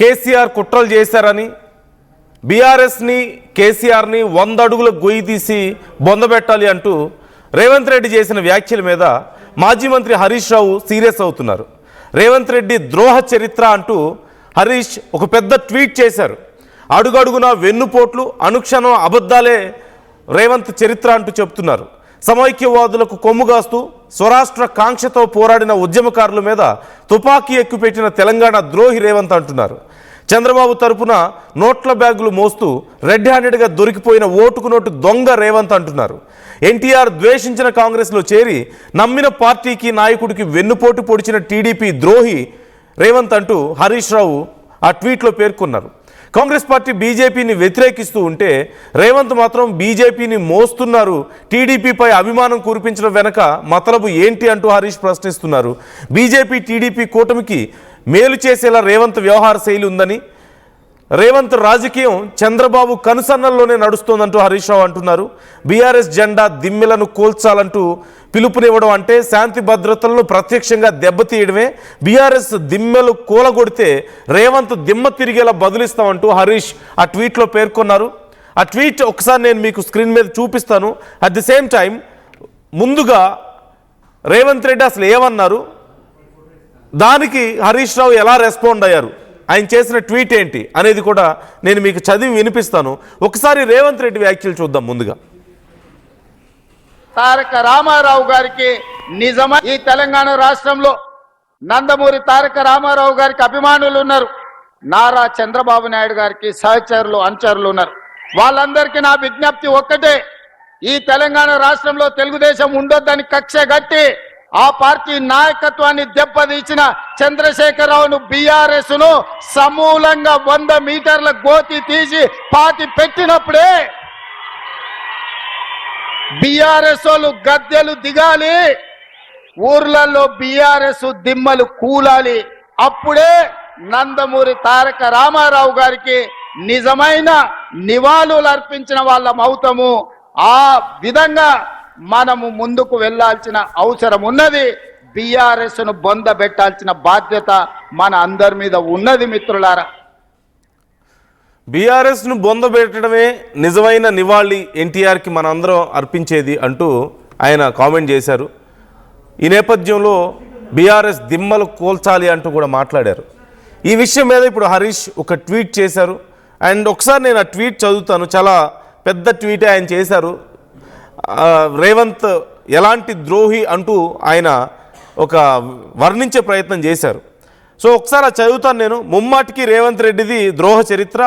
కేసీఆర్ కుట్రలు చేశారని బీఆర్ఎస్ని కేసీఆర్ని 100 అడుగుల గొయ్యి తీసి బొందబెట్టాలి అంటూ రేవంత్ రెడ్డి చేసిన వ్యాఖ్యల మీద మాజీ మంత్రి హరీష్ రావు సీరియస్ అవుతున్నారు. రేవంత్ రెడ్డి ద్రోహ చరిత్ర అంటూ హరీష్ ఒక పెద్ద ట్వీట్ చేశారు. అడుగడుగున వెన్నుపోట్లు అనుక్షణం అబద్ధాలే రేవంత్ చరిత్ర అంటూ చెప్తున్నారు. సమైక్యవాదులకు కొమ్ముగాస్తూ స్వరాష్ట్ర కాంక్షతో పోరాడిన ఉద్యమకారుల మీద తుపాకీ ఎక్కుపెట్టిన తెలంగాణ ద్రోహి రేవంత్ అంటున్నారు. చంద్రబాబు తరపున నోట్ల బ్యాగులు మోస్తూ రెడ్ హ్యాండెడ్గా దొరికిపోయిన ఓటుకు నోటు దొంగ రేవంత్ అంటున్నారు. ఎన్టీఆర్ ద్వేషించిన కాంగ్రెస్లో చేరి నమ్మిన పార్టీకి నాయకుడికి వెన్నుపోటు పొడిచిన టీడీపీ ద్రోహి రేవంత్ అంటూ హరీష్ రావు ఆ ట్వీట్లో పేర్కొన్నారు. కాంగ్రెస్ పార్టీ బీజేపీని వ్యతిరేకిస్తూ ఉంటే రేవంత్ మాత్రం బీజేపీని మోస్తున్నారు, టీడీపీపై అభిమానం కురిపించడం వెనక మతలబు ఏంటి అంటూ హరీష్ ప్రశ్నిస్తున్నారు. బీజేపీ టీడీపీ కూటమికి మేలు చేసేలా రేవంత్ వ్యవహార శైలి ఉందని, రేవంత్ రాజకీయం చంద్రబాబు కనుసన్నల్లోనే నడుస్తోందంటూ హరీష్ రావు అంటున్నారు. బీఆర్ఎస్ జెండా దిమ్మెలను కూల్చాలంటూ పిలుపునివ్వడం అంటే శాంతి భద్రతలను ప్రత్యక్షంగా దెబ్బతీయడమే. బీఆర్ఎస్ దిమ్మెలు కూలగొడితే రేవంత్ దిమ్మ తిరిగేలా బదులిస్తామంటూ హరీష్ ఆ ట్వీట్లో పేర్కొన్నారు. ఆ ట్వీట్ ఒకసారి నేను మీకు స్క్రీన్ మీద చూపిస్తాను. అట్ ది సేమ్ టైం ముందుగా రేవంత్ రెడ్డి అసలు ఏమన్నారు, దానికి హరీష్ రావు ఎలా రెస్పాండ్ అయ్యారు, ఆయన చేసిన ట్వీట్ ఏంటి అనేది కూడా నేను మీకు చదివి వినిపిస్తాను. ఒకసారి రేవంత్ రెడ్డి వ్యాఖ్యలు చూద్దాం. ముందుగా తారక రామారావు గారికి నిజమా ఈ తెలంగాణ రాష్ట్రంలో నందమూరి తారక రామారావు గారికి అభిమానులు ఉన్నారు, నారా చంద్రబాబు నాయుడు గారికి సహచరులు అనుచరులు ఉన్నారు. వాళ్ళందరికీ నా విజ్ఞప్తి ఒక్కటే, ఈ తెలంగాణ రాష్ట్రంలో తెలుగుదేశం ఉండొద్దని కక్ష గట్టి ఆ పార్టీ నాయకత్వాన్ని దెబ్బతీసిన చంద్రశేఖరరావును బీఆర్ఎస్ ను సమూలంగా 100 మీటర్ల గోతి తీసి పాతి పెట్టినప్పుడే బీఆర్ఎస్ వాళ్ళు గద్దెలు దిగాలి, ఊర్లలో బీఆర్ఎస్ దిమ్మలు కూలాలి. అప్పుడే నందమూరి తారక రామారావు గారికి నిజమైన నివాళులు అర్పించిన వాళ్ళం అవుతాము. ఆ విధంగా మనము ముందుకు వెళ్లాల్సిన అవసరం ఉన్నది. బీఆర్ఎస్ ను బొంద పెట్టాల్సిన బాధ్యత మన అందరి మీద ఉన్నది. మిత్రులారా, బీఆర్ఎస్ను బొంద పెట్టడమే నిజమైన నివాళి ఎన్టీఆర్కి మనందరం అర్పించేది అంటూ ఆయన కామెంట్ చేశారు. ఈ నేపథ్యంలో బీఆర్ఎస్ దిమ్మలు కోల్చాలి అంటూ కూడా మాట్లాడారు. ఈ విషయం మీద ఇప్పుడు హరీష్ ఒక ట్వీట్ చేశారు. అండ్ ఒకసారి నేను ఆ ట్వీట్ చదువుతాను. చాలా పెద్ద ట్వీటే ఆయన చేశారు. రేవంత్ ఎలాంటి ద్రోహి అంటూ ఆయన ఒక వర్ణించే ప్రయత్నం చేశారు. సో ఒకసారి చదువుతాను నేను. ముమ్మాటికి రేవంత్ రెడ్డిది ద్రోహ చరిత్ర,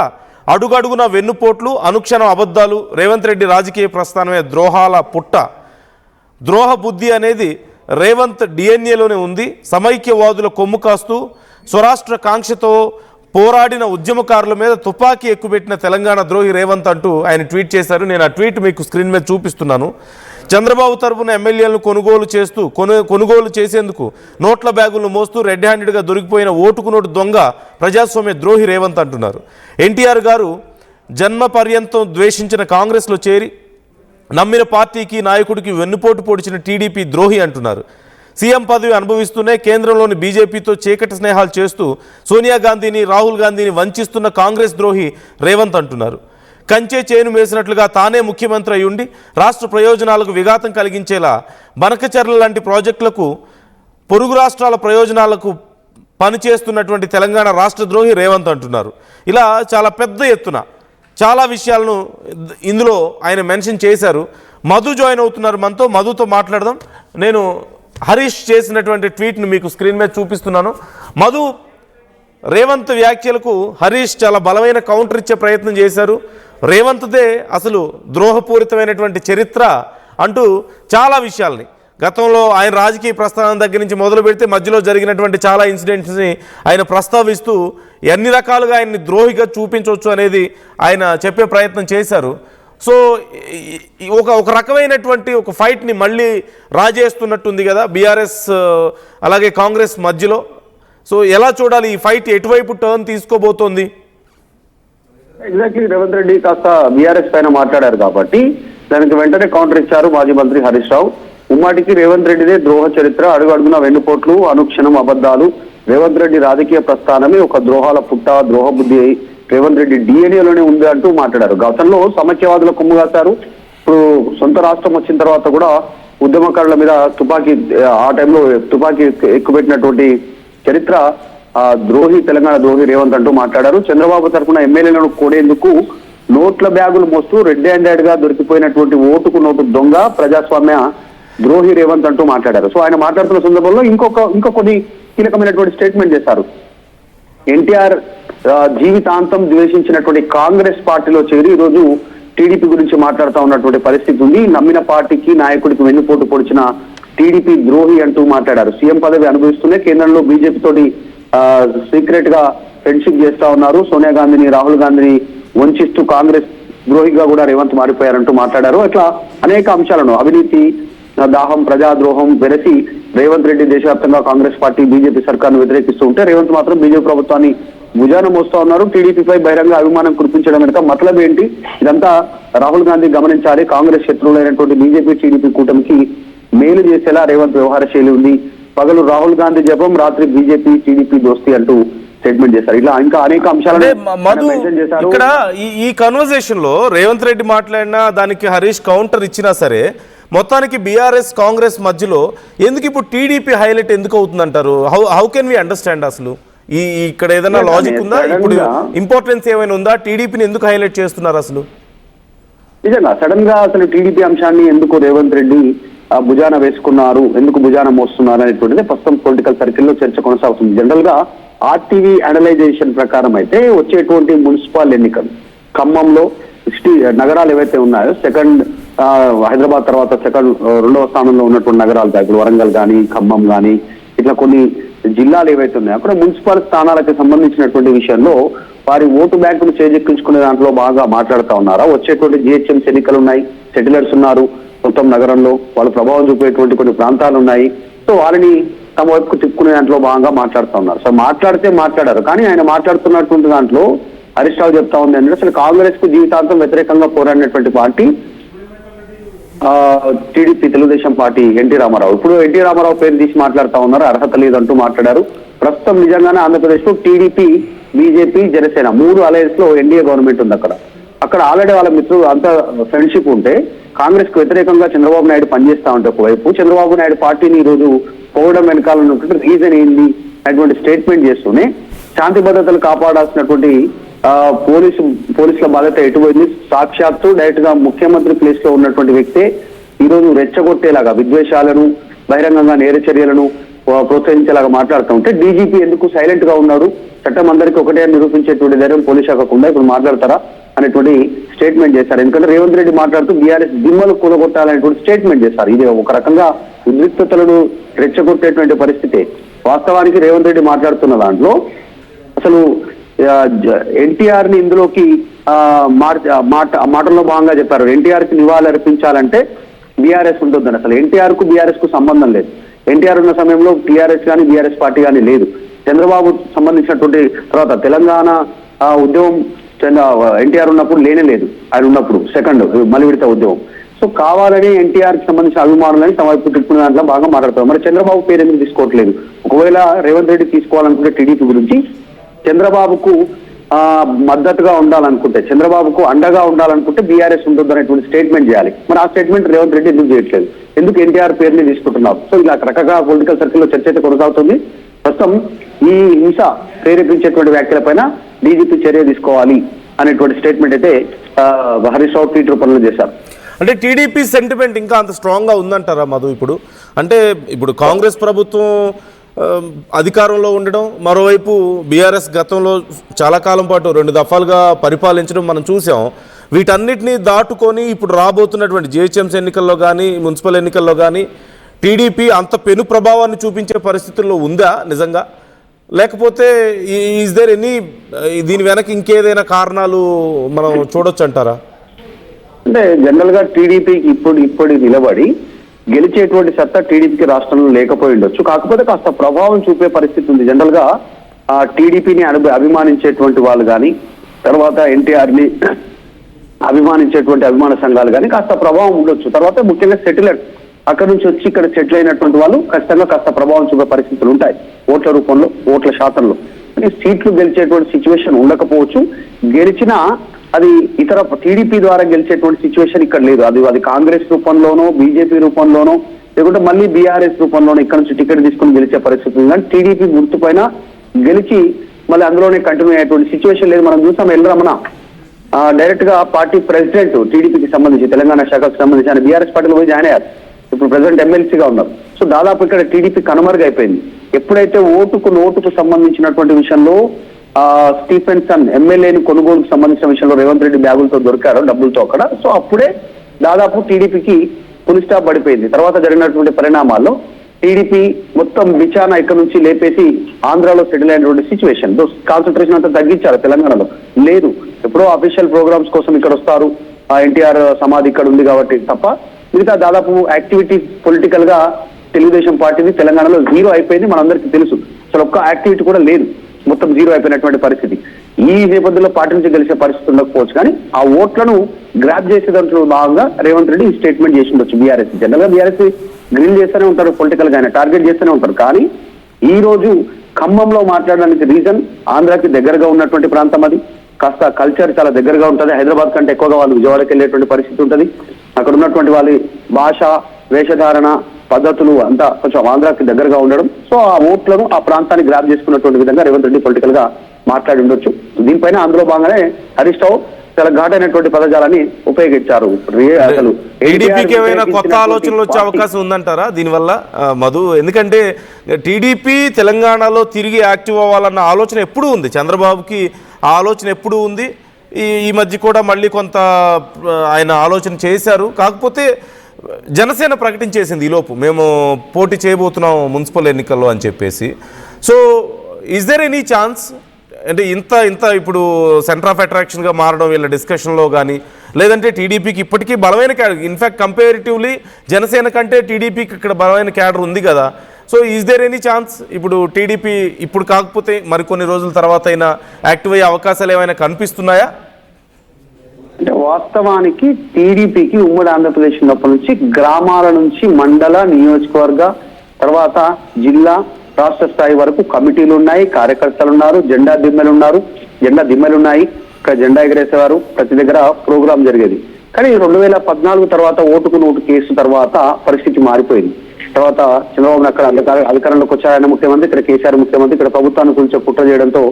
అడుగడుగున వెన్నుపోట్లు అనుక్షణం అబద్ధాలు. రేవంత్ రెడ్డి రాజకీయ ప్రస్థానమే ద్రోహాల పుట్ట. ద్రోహ బుద్ధి అనేది రేవంత్ డిఎన్ఏలోనే ఉంది. సమైక్యవాదుల కొమ్ము కాస్తూ స్వరాష్ట్ర కాంక్షతో పోరాడిన ఉద్యమకారుల మీద తుపాకీ ఎక్కుపెట్టిన తెలంగాణ ద్రోహి రేవంత్ అంటూ ఆయన ట్వీట్ చేశారు. నేను ఆ ట్వీట్ మీకు స్క్రీన్ మీద చూపిస్తున్నాను. చంద్రబాబు తరపున ఎమ్మెల్యేలను కొనుగోలు చేసేందుకు నోట్ల బ్యాగులను మోస్తూ రెడ్ హ్యాండెడ్గా దొరికిపోయిన ఓటుకు నోటు దొంగ ప్రజాస్వామ్య ద్రోహి రేవంత్ అంటున్నారు. ఎన్టీఆర్ గారు జన్మ పర్యంతం ద్వేషించిన కాంగ్రెస్లో చేరి నమ్మిన పార్టీకి నాయకుడికి వెన్నుపోటు పొడిచిన టీడీపీ ద్రోహి అంటున్నారు. సీఎం పదవి అనుభవిస్తూనే కేంద్రంలోని బీజేపీతో చీకటి స్నేహాలు చేస్తూ సోనియా గాంధీని రాహుల్ గాంధీని వంచిస్తున్న కాంగ్రెస్ ద్రోహి రేవంత్ అంటున్నారు. కంచే చేను వేసినట్లుగా తానే ముఖ్యమంత్రి అయి ఉండి రాష్ట్ర ప్రయోజనాలకు విఘాతం కలిగించేలా బనకచర్ల లాంటి ప్రాజెక్టులకు పొరుగు రాష్ట్రాల ప్రయోజనాలకు పనిచేస్తున్నటువంటి తెలంగాణ రాష్ట్ర ద్రోహి రేవంత్ అంటున్నారు. ఇలా చాలా పెద్ద ఎత్తున చాలా విషయాలను ఇందులో ఆయన మెన్షన్ చేశారు. మధు జాయిన్ అవుతున్నారు మనతో. మధుతో మాట్లాడదాం. నేను హరీష్ చేసినటువంటి ట్వీట్ను మీకు స్క్రీన్ మీద చూపిస్తున్నాను. మధు, రేవంత్ వ్యాఖ్యలకు హరీష్ చాలా బలమైన కౌంటర్ ఇచ్చే ప్రయత్నం చేశారు. రేవంత్దే అసలు ద్రోహపూరితమైనటువంటి చరిత్ర అంటూ చాలా విషయాల్ని గతంలో ఆయన రాజకీయ ప్రస్థానం దగ్గర నుంచి మొదలు పెడితే మధ్యలో జరిగినటువంటి చాలా ఇన్సిడెంట్స్ని ఆయన ప్రస్తావిస్తూ ఎన్ని రకాలుగా ఆయన్ని ద్రోహిగా చూపించవచ్చు అనేది ఆయన చెప్పే ప్రయత్నం చేశారు. సో ఒక రకమైనటువంటి ఒక ఫైట్ని మళ్ళీ రాజేస్తున్నట్టుంది కదా బీఆర్ఎస్ అలాగే కాంగ్రెస్ మధ్యలో. సో ఎలా చూడాలి ఈ ఫైట్, ఎటువైపు టర్న్ తీసుకోబోతోంది? ఎగ్జాక్ట్లీ రేవంత్ రెడ్డి కాస్త బీఆర్ఎస్ పైన మాట్లాడారు కాబట్టి దానికి వెంటనే కౌంటర్ ఇచ్చారు మాజీ మంత్రి హరీష్ రావు. ఉమ్మాటికి రేవంత్ రెడ్డిదే ద్రోహ చరిత్ర, అడుగడుగున వెన్నుపోట్లు అనుక్షణం అబద్ధాలు. రేవంత్ రెడ్డి రాజకీయ ప్రస్థానమే ఒక ద్రోహాల పుట్ట, ద్రోహ బుద్ధి రేవంత్ రెడ్డి డిఎన్ఏలోనే ఉంది అంటూ మాట్లాడారు. గతంలో సమైక్యవాదుల కొమ్ము కాశారు. ఇప్పుడు సొంత రాష్ట్రం వచ్చిన తర్వాత కూడా ఉద్యమకారుల మీద తుపాకీ, ఆ టైంలో తుపాకీ ఎక్కుపెట్టినటువంటి చరిత్ర ద్రోహి, తెలంగాణ ద్రోహి రేవంత్ అంటూ మాట్లాడారు. చంద్రబాబు తరఫున ఎమ్మెల్యేలను కూడేందుకు నోట్ల బ్యాగులు మోస్తూ రెడ్ హ్యాండెడ్ గా దొరికిపోయినటువంటి ఓటుకు నోటు దొంగ, ప్రజాస్వామ్య ద్రోహి రేవంత్ అంటూ మాట్లాడారు. సో ఆయన మాట్లాడుతున్న సందర్భంలో ఇంకో కొన్ని కీలకమైనటువంటి స్టేట్మెంట్ చేశారు. ఎన్టీఆర్ జీవితాంతం ద్వేషించినటువంటి కాంగ్రెస్ పార్టీలో చేరి ఈరోజు టీడీపీ గురించి మాట్లాడుతూ ఉన్నటువంటి పరిస్థితి ఉంది. నమ్మిన పార్టీకి, నాయకుడికి వెన్నుపోటు పొడిచిన టీడీపీ ద్రోహి అంటూ మాట్లాడారు. సీఎం పదవి అనుభవిస్తూనే కేంద్రంలో బీజేపీ తోటి సీక్రెట్ గా ఫ్రెండ్షిప్ చేస్తా ఉన్నారు. సోనియా గాంధీని, రాహుల్ గాంధీని వంచిస్తూ కాంగ్రెస్ ద్రోహిగా కూడా రేవంత్ మారిపోయారంటూ మాట్లాడారు. ఇట్లా అనేక అంశాలను, అవినీతి, దాహం, ప్రజాద్రోహం వెరసి రేవంత్ రెడ్డి దేశవ్యాప్తంగా కాంగ్రెస్ పార్టీ, బీజేపీ సర్కార్ను వ్యతిరేకిస్తూ ఉంటే రేవంత్ మాత్రం బీజేపీ ప్రభుత్వాన్ని భుజాన మోస్తా ఉన్నారు. టీడీపీపై బహిరంగ అభిమానం కురిపించడం వెనుక మతలబ్ ఏంటి? ఇదంతా రాహుల్ గాంధీ గమనించాలి. కాంగ్రెస్ శత్రువులైనటువంటి బీజేపీ, టీడీపీ కూటమికి మేలు చేసేలా రేవంత్ వ్యవహార శైలి ఉంది. పగలు రాహుల్ గాంధీ జపం, రాత్రి బీజేపీ, టీడీపీ దోస్తీ అంటూ స్టేట్మెంట్ చేశారు. ఇలా ఇంకా అనేక అంశాలను మెన్షన్ చేశారు. ఇక్కడ ఈ కన్వర్సేషన్ లో రేవంత్ రెడ్డి మాట్లాడినా దానికి హరీష్ కౌంటర్ ఇచ్చినా సరే, మొత్తానికి బీఆర్ఎస్ కాంగ్రెస్ మధ్యలో ఎందుకు ఇప్పుడు టీడీపీ హైలైట్ ఎందుకు అవుతుందంటారు? How can we understand? అసలు ఇక్కడ ఏదైనా లాజిక్ ఉందా? ఇప్పుడు ఇంపార్టెన్స్ ఏమైనా ఉందా? టీడీపీని ఎందుకు హైలైట్ చేస్తున్నారు అసలు? నిజంగా సడన్ గా అసలు టీడీపీ అంశాన్ని ఎందుకు రేవంత్ రెడ్డి భుజాన వేసుకున్నారు, ఎందుకు భుజాన మోస్తున్నారు అనేటువంటిది ప్రస్తుతం పొలిటికల్ సర్కిల్లో చర్చ కొనసాగుతుంది. జనరల్ గా ఆర్టీవీ అనలైజేషన్ ప్రకారం అయితే వచ్చేటువంటి మున్సిపల్ ఎన్నికలు ఖమ్మంలో 60 నగరాలు ఏవైతే ఉన్నాయో, సెకండ్ హైదరాబాద్ తర్వాత రెండవ స్థానంలో ఉన్నటువంటి నగరాలు, ఇప్పుడు వరంగల్ కానీ, ఖమ్మం కానీ, ఇట్లా కొన్ని జిల్లాలు ఏవైతే ఉన్నాయో అక్కడ మున్సిపల్ స్థానాలకు సంబంధించినటువంటి విషయంలో వారి ఓటు బ్యాంకును చేజెక్కించుకునే దాంట్లో బాగా మాట్లాడుతూ ఉన్నారా. వచ్చేటువంటి జిహెచ్ఎంసీ ఎన్నికలు ఉన్నాయి, సెటిలర్స్ ఉన్నారు మొత్తం నగరంలో, వాళ్ళు ప్రభావం చూపేటువంటి కొన్ని ప్రాంతాలు ఉన్నాయి. సో వాళ్ళని తమ వైపుకు తిప్పుకునే దాంట్లో బాగా మాట్లాడుతూ ఉన్నారు. సో మాట్లాడారు. కానీ ఆయన మాట్లాడుతున్నటువంటి దాంట్లో హరీష్ రావు చెప్తా ఉంది అంటే అసలు కాంగ్రెస్ కు జీవితాంతం వ్యతిరేకంగా పోరాడినటువంటి party TDP, Telugu Desam party, NT Rama Rao. ఇప్పుడు ఎన్టీ రామారావు పేరు తీసి మాట్లాడుతూ ఉన్నారు. అర్హత లేదంటూ మాట్లాడారు. ప్రస్తుతం నిజంగానే ఆంధ్రప్రదేశ్ లో టీడీపీ, బీజేపీ, జనసేన 3 అలయన్స్ లో ఎన్డీఏ గవర్నమెంట్ ఉంది. అక్కడ ఆల్రెడీ వాళ్ళ మిత్రులు అంత ఫ్రెండ్షిప్ ఉంటే కాంగ్రెస్ కు వ్యతిరేకంగా చంద్రబాబు నాయుడు పనిచేస్తా ఉంటే ఒకవైపు, చంద్రబాబు నాయుడు పార్టీని ఈరోజు పోవడం వెనకాల ఉన్నటువంటి రీజన్ ఏంది అనేటువంటి స్టేట్మెంట్ చేస్తూనే శాంతి భద్రతలు కాపాడాల్సినటువంటి పోలీసుల బాధ్యత ఎటుపోయింది. సాక్షాత్తు డైరెక్ట్ గా ముఖ్యమంత్రి ప్లేస్ లో ఉన్నటువంటి వ్యక్తే ఈరోజు రెచ్చగొట్టేలాగా, విద్వేషాలను, బహిరంగంగా నేర చర్యలను ప్రోత్సహించేలాగా మాట్లాడుతూ ఉంటే డీజీపీ ఎందుకు సైలెంట్ గా ఉన్నారు? చట్టం అందరికీ ఒకటే నిరూపించేటువంటి ధైర్యం పోలీస్ శాఖకు ఉందా? ఇప్పుడు మాట్లాడతారా అనేటువంటి స్టేట్మెంట్ చేశారు. ఎందుకంటే రేవంత్ రెడ్డి మాట్లాడుతూ బీఆర్ఎస్ దిమ్మలు కూలగొట్టాలనేటువంటి స్టేట్మెంట్ చేశారు. ఇది ఒక రకంగా ఉద్రిక్తతలను రెచ్చగొట్టేటువంటి పరిస్థితి. వాస్తవానికి రేవంత్ రెడ్డి మాట్లాడుతున్న దాంట్లో అసలు ఎన్టీఆర్ ని ఇందులోకి మాటల్లో భాగంగా చెప్పారు. ఎన్టీఆర్ కి నివాళులు అర్పించాలంటే బీఆర్ఎస్ ఉంటుందని. అసలు ఎన్టీఆర్ కు బీఆర్ఎస్ కు సంబంధం లేదు. ఎన్టీఆర్ ఉన్న సమయంలో టీఆర్ఎస్ కానీ, బీఆర్ఎస్ పార్టీ కానీ లేదు. చంద్రబాబు సంబంధించినటువంటి తర్వాత తెలంగాణ ఉద్యమం ఎన్టీఆర్ ఉన్నప్పుడు లేనే లేదు. ఆయన ఉన్నప్పుడు సెకండ్ మలి విడత ఉద్యమం. సో కావాలని ఎన్టీఆర్ కి సంబంధించిన అభిమానులని తమ వైపు తిప్పుకునే దాంట్లో బాగా మాట్లాడతారు. మరి చంద్రబాబు పేరు ఎందుకు తీసుకోవట్లేదు? ఒకవేళ రేవంత్ రెడ్డి తీసుకోవాలనుకుంటే టీడీపీ గురించి, చంద్రబాబుకు మద్దతుగా ఉండాలనుకుంటే, చంద్రబాబుకు అండగా ఉండాలనుకుంటే బీఆర్ఎస్ ఉంటుంది అనేటువంటి స్టేట్మెంట్ చేయాలి. మరి ఆ స్టేట్మెంట్ రేవంత్ రెడ్డి ఎందుకు చేయట్లేదు? ఎందుకు ఎన్టీఆర్ పేరుని తీసుకుంటున్నారు? సో ఇలా రకరకాల పొలిటికల్ సర్కిల్లో చర్చ అయితే కొనసాగుతుంది. ప్రస్తుతం ఈ హింస ప్రేరేపించేటువంటి వ్యాఖ్యలపైన డీజీపీ చర్య తీసుకోవాలి అనేటువంటి స్టేట్మెంట్ అయితే హరీష్ రావు ట్వీట్ రూపంలో చేశారు. అంటే టీడీపీ సెంటిమెంట్ ఇంకా అంత స్ట్రాంగ్గా ఉందంటారా మధు? ఇప్పుడు కాంగ్రెస్ ప్రభుత్వం అధికారంలో ఉండడం, మరోవైపు బీఆర్ఎస్ గతంలో చాలా కాలం పాటు 2 దఫాలుగా పరిపాలించడం మనం చూసాం. వీటన్నిటినీ దాటుకొని ఇప్పుడు రాబోతున్నటువంటి జిహెచ్ఎంసీ ఎన్నికల్లో కానీ, మున్సిపల్ ఎన్నికల్లో కానీ టీడీపీ అంత పెను ప్రభావాన్ని చూపించే పరిస్థితుల్లో ఉందా నిజంగా? లేకపోతే ఈజ్ దేర్ ఎనీ దీని వెనక ఇంకేదైనా కారణాలు మనం చూడొచ్చు అంటారా? అంటే జనరల్ గా టీడీపీకి ఇప్పుడు నిలబడి గెలిచేటువంటి సత్తా టీడీపీకి రాష్ట్రంలో లేకపోయి ఉండొచ్చు. కాకపోతే కాస్త ప్రభావం చూపే పరిస్థితి ఉంది. జనరల్ గా టీడీపీని అభిమానించేటువంటి వాళ్ళు కానీ, తర్వాత ఎన్టీఆర్ ని అభిమానించేటువంటి అభిమాన సంఘాలు కానీ కాస్త ప్రభావం ఉండొచ్చు. తర్వాత ముఖ్యంగా అక్కడ నుంచి వచ్చి ఇక్కడ సెటిల్ అయినటువంటి వాళ్ళు ఖచ్చితంగా కాస్త ప్రభావం చూపే పరిస్థితులు ఉంటాయి ఓట్ల రూపంలో, ఓట్ల శాతంలో. కానీ సీట్లు గెలిచేటువంటి సిచ్యువేషన్ ఉండకపోవచ్చు. గెలిచినా అది ఇతర టీడీపీ ద్వారా గెలిచేటువంటి సిచ్యువేషన్ ఇక్కడ లేదు. అది కాంగ్రెస్ రూపంలోనో, బీజేపీ రూపంలోనో, లేకుంటే మళ్ళీ బీఆర్ఎస్ రూపంలోనో ఇక్కడ నుంచి టికెట్ తీసుకుని గెలిచే పరిస్థితి ఉంది. కానీ టీడీపీ గుర్తు పైన గెలిచి మళ్ళీ అందులోనే కంటిన్యూ అయ్యేటువంటి సిచ్యువేషన్ లేదు. మనం చూసాం ఎల్రమణ డైరెక్ట్ గా పార్టీ ప్రెసిడెంట్ టీడీపీకి సంబంధించి తెలంగాణ శాఖకు సంబంధించి ఆయన బీఆర్ఎస్ పార్టీలో పోయి జాయిన్ అయ్యారు. ఇప్పుడు ప్రెసిడెంట్ ఎమ్మెల్సీగా ఉన్నారు. సో దాదాపు ఇక్కడ టీడీపీ కనుమరుగైపోయింది. ఎప్పుడైతే నోటుకు సంబంధించినటువంటి విషయంలో స్టీఫెన్సన్ ఎమ్మెల్యేని కొనుగోలుకు సంబంధించిన విషయంలో రేవంత్ రెడ్డి బ్యాగులతో దొరికారో, డబ్బులతో అక్కడ, సో అప్పుడే దాదాపు టీడీపీకి పులి స్టాప్ పడిపోయింది. తర్వాత జరిగినటువంటి పరిణామాల్లో టీడీపీ మొత్తం బిచానా ఇక్కడ నుంచి లేపేసి ఆంధ్రాలో సెటిల్ అయినటువంటి సిచ్యువేషన్. కాన్సన్ట్రేషన్ అంతా తగ్గించారు తెలంగాణలో. లేదు, ఎప్పుడో అఫీషియల్ ప్రోగ్రామ్స్ కోసం ఇక్కడ వస్తారు, ఎన్టీఆర్ సమాధి ఇక్కడ ఉంది కాబట్టి తప్ప మిగతా దాదాపు యాక్టివిటీ పొలిటికల్ గా తెలుగుదేశం పార్టీని తెలంగాణలో జీరో అయిపోయింది. మనందరికీ తెలుసు. అసలు ఒక్క యాక్టివిటీ కూడా లేదు, మొత్తం జీరో అయిపోయినటువంటి పరిస్థితి. ఈ నేపథ్యంలో పార్టీ నుంచి గెలిచే పరిస్థితి ఉండకపోవచ్చు. కానీ ఆ ఓట్లను గ్రాప్ చేసే దాంట్లో భాగంగా రేవంత్ రెడ్డి ఈ స్టేట్మెంట్ చేసి ఉండొచ్చు. బీఆర్ఎస్ జనరల్ గా బీఆర్ఎస్ గ్రిల్ చేస్తూనే ఉంటారు, పొలిటికల్ గా టార్గెట్ చేస్తూనే ఉంటారు. కానీ ఈ రోజు ఖమ్మంలో మాట్లాడడానికి రీజన్ ఆంధ్రాకి దగ్గరగా ఉన్నటువంటి ప్రాంతం, అది కాస్త కల్చర్ చాలా దగ్గరగా ఉంటుంది. హైదరాబాద్ కంటే ఎక్కువగా వాళ్ళు విజయవాడకి వెళ్ళేటువంటి పరిస్థితి ఉంటుంది. అక్కడ ఉన్నటువంటి వాళ్ళ భాష, వేషధారణ, పద్ధతులు అంతా కొంచెం ఆంధ్రాకి దగ్గరగా ఉండడం. సో ఆ ఓట్లను ఆ ప్రాంతాన్ని గ్రాప్ చేసుకున్నటువంటి విధంగా రేవంత్ రెడ్డి పొలిటికల్ గా మాట్లాడి ఉండొచ్చు. దీనిపైన అందులో భాగంగానే హరీష్ రావు చాలా ఘాటైనటువంటి పదజాలాన్ని ఉపయోగించారు. అసలు టీడీపీకి ఏమైనా కొత్త ఆలోచనలు వచ్చే అవకాశం ఉందంటారా దీనివల్ల మధు? ఎందుకంటే టీడీపీ తెలంగాణలో తిరిగి యాక్టివ్ అవ్వాలన్న ఆలోచన ఎప్పుడూ ఉంది, చంద్రబాబుకి ఆ ఆలోచన ఎప్పుడూ ఉంది. ఈ మధ్య కూడా మళ్ళీ కొంత ఆయన ఆలోచన చేశారు. కాకపోతే జనసేన ప్రకటించేసింది ఈలోపు మేము పోటీ చేయబోతున్నాం మున్సిపల్ ఎన్నికల్లో అని చెప్పేసి. So is there any chance అంటే ఇంత ఇప్పుడు సెంటర్ ఆఫ్ అట్రాక్షన్గా మారడం వీళ్ళ డిస్కషన్లో కానీ, లేదంటే టీడీపీకి ఇప్పటికీ బలమైన క్యాడర్, ఇన్ఫ్యాక్ట్ కంపేరిటివ్లీ జనసేన కంటే టీడీపీకి ఇక్కడ బలమైన క్యాడర్ ఉంది కదా. So is there any chance ఇప్పుడు టీడీపీ ఇప్పుడు కాకపోతే మరికొన్ని రోజుల తర్వాత అయినా యాక్టివ్ అయ్యే అవకాశాలు ఏమైనా కనిపిస్తున్నాయా? అంటే వాస్తవానికి టీడీపీకి ఉమ్మడి ఆంధ్రప్రదేశ్ ఉన్నప్పటి నుంచి గ్రామాల నుంచి మండల, నియోజకవర్గ, తర్వాత జిల్లా, రాష్ట్ర స్థాయి వరకు కమిటీలు ఉన్నాయి, కార్యకర్తలు ఉన్నారు, జెండా దిమ్మెలు ఉన్నాయి. ఇక్కడ జెండా ఎగరేసేవారు, ప్రతి దగ్గర ప్రోగ్రాం జరిగేది. కానీ 2014 తర్వాత ఓటుకు నోటు కేసు తర్వాత పరిస్థితి మారిపోయింది. తర్వాత చంద్రబాబు అక్కడ అధికారంలోకి వచ్చారు ఆయన ముఖ్యమంత్రి, ఇక్కడ కేసీఆర్ ముఖ్యమంత్రి. ఇక్కడ ప్రభుత్వాన్ని కూల్చే కుట్ర చేయడంతో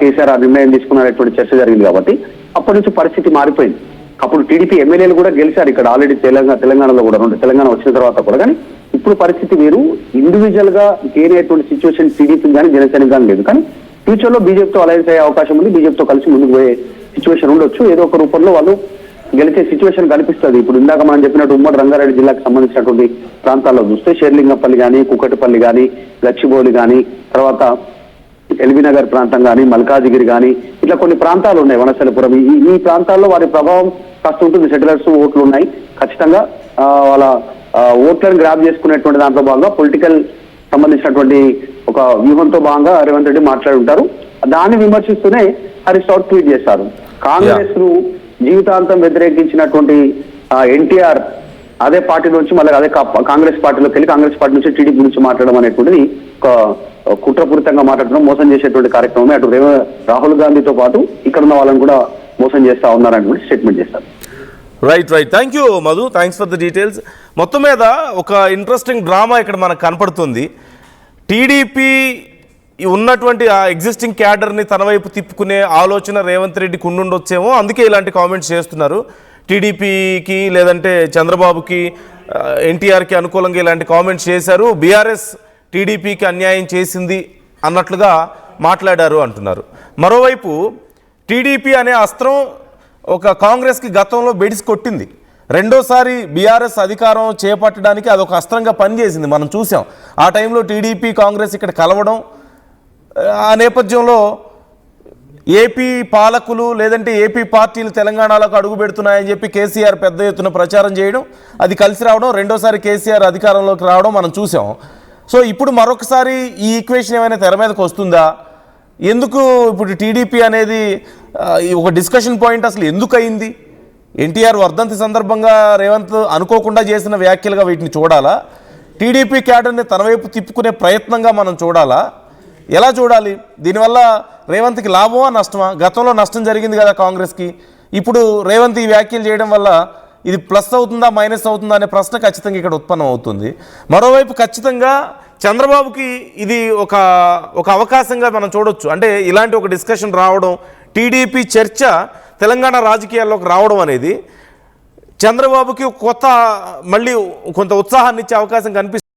కేసీఆర్ ఆ నిర్ణయం తీసుకున్నటువంటి చర్చ జరిగింది. కాబట్టి అప్పటి నుంచి పరిస్థితి మారిపోయింది. అప్పుడు టీడీపీ ఎమ్మెల్యేలు కూడా గెలిచారు ఇక్కడ ఆల్రెడీ తెలంగాణలో కూడా, తెలంగాణ వచ్చిన తర్వాత కూడా. కానీ ఇప్పుడు పరిస్థితి వేరు. ఇండివిజువల్ గా గెయిన్ అయ్యేటువంటి సిచ్యువేషన్ టీడీపీ కానీ జనసేనకి కానీ లేదు. కానీ ఫ్యూచర్ లో బీజేపీతో అలయన్స్ అయ్యే అవకాశం ఉంది, బీజేపీతో కలిసి ముందుకు పోయే సిచ్యువేషన్ ఉండొచ్చు. ఏదో ఒక రూపంలో వాళ్ళు గెలిచే సిచ్యువేషన్ కనిపిస్తుంది. ఇప్పుడు ఇందాక మనం చెప్పినట్టు ఉమ్మడి రంగారెడ్డి జిల్లాకు సంబంధించినటువంటి ప్రాంతాల్లో చూస్తే షేర్లింగంపల్లి కానీ, కుకటిపల్లి కానీ, గచ్చిబౌలి కానీ, తర్వాత ఎల్బీనగర్ ప్రాంతం కానీ, మల్కాజిగిరి కానీ, ఇట్లా కొన్ని ప్రాంతాలు ఉన్నాయి, వనస్థలిపురం. ఈ ప్రాంతాల్లో వారి ప్రభావం కాస్త ఉంటుంది. సెటిలర్స్ ఓట్లు ఉన్నాయి. ఖచ్చితంగా వాళ్ళ ఓట్లను గ్రాప్ చేసుకునేటువంటి దాంట్లో భాగంగా పొలిటికల్ సంబంధించినటువంటి ఒక వ్యూహంతో భాగంగా రేవంత్ రెడ్డి మాట్లాడి ఉంటారు. దాన్ని విమర్శిస్తూనే హరీష్ రావు ట్వీట్ చేశారు. కాంగ్రెస్ ను జీవితాంతం వ్యతిరేకించినటువంటి ఎన్టీఆర్ అదే పార్టీ నుంచి మళ్ళీ అదే కాంగ్రెస్ పార్టీలోకి వెళ్ళి కాంగ్రెస్ పార్టీ నుంచి టీడీపీ నుంచి మాట్లాడడం అనేటువంటిది ఒక కుట్రపూరితంగా మాట్లాడడం, మోసం చేసేటువంటి కార్యక్రమమే. అటు రాహుల్ గాంధీతో పాటు ఇక్కడ ఉన్న వాళ్ళని కూడా మోసం చేస్తా ఉన్నారని స్టేట్మెంట్ చేస్తారు. Right. Thank you Madhu, thanks for the details. మొత్తం మీద ఒక ఇంట్రెస్టింగ్ డ్రామా ఇక్కడ మనకు కనపడుతుంది. టీడీపీ ఉన్నటువంటి ఆ ఎగ్జిస్టింగ్ క్యాడర్ని తన వైపు తిప్పుకునే ఆలోచన రేవంత్ రెడ్డికి ఉండుండొచ్చేమో, అందుకే ఇలాంటి కామెంట్స్ చేస్తున్నారు. టీడీపీకి లేదంటే చంద్రబాబుకి, ఎన్టీఆర్కి అనుకూలంగా ఇలాంటి కామెంట్స్ చేశారు. బీఆర్ఎస్ టీడీపీకి అన్యాయం చేసింది అన్నట్లుగా మాట్లాడారు అంటున్నారు. మరోవైపు టీడీపీ అనే అస్త్రం ఒక కాంగ్రెస్కి గతంలో బెడిసి కొట్టింది. రెండోసారి బీఆర్ఎస్ అధికారం చేపట్టడానికి అదొక అస్త్రంగా పనిచేసింది, మనం చూసాం. ఆ టైంలో టీడీపీ కాంగ్రెస్ ఇక్కడ కలవడం, ఆ నేపథ్యంలో ఏపీ పాలకులు లేదంటే ఏపీ పార్టీలు తెలంగాణలోకి అడుగు పెడుతున్నాయని చెప్పి కేసీఆర్ పెద్ద ఎత్తున ప్రచారం చేయడం, అది కలిసి రావడం, రెండోసారి కేసీఆర్ అధికారంలోకి రావడం మనం చూసాం. సో ఇప్పుడు మరొకసారి ఈ ఈక్వేషన్ ఏమైనా తెర మీదకి వస్తుందా? ఎందుకు ఇప్పుడు టీడీపీ అనేది ఒక డిస్కషన్ పాయింట్ అసలు ఎందుకు అయింది? ఎన్టీఆర్ వర్ధంతి సందర్భంగా రేవంత్ అనుకోకుండా చేసిన వ్యాఖ్యలుగా వీటిని చూడాలా, టీడీపీ క్యాడర్ని తన వైపు తిప్పుకునే ప్రయత్నంగా మనం చూడాలా, ఎలా చూడాలి? దీనివల్ల రేవంత్కి లాభమా నష్టమా? గతంలో నష్టం జరిగింది కదా కాంగ్రెస్కి, ఇప్పుడు రేవంత్ ఈ వ్యాఖ్యలు చేయడం వల్ల ఇది ప్లస్ అవుతుందా మైనస్ అవుతుందా అనే ప్రశ్న ఖచ్చితంగా ఇక్కడ ఉత్పన్నం అవుతుంది. మరోవైపు ఖచ్చితంగా చంద్రబాబుకి ఇది ఒక అవకాశంగా మనం చూడొచ్చు. అంటే ఇలాంటి ఒక డిస్కషన్ రావడం, టీడీపీ చర్చ తెలంగాణ రాజకీయాల్లోకి రావడం అనేది చంద్రబాబుకి మళ్ళీ కొంత ఉత్సాహాన్ని ఇచ్చే అవకాశం కనిపిస్తుంది.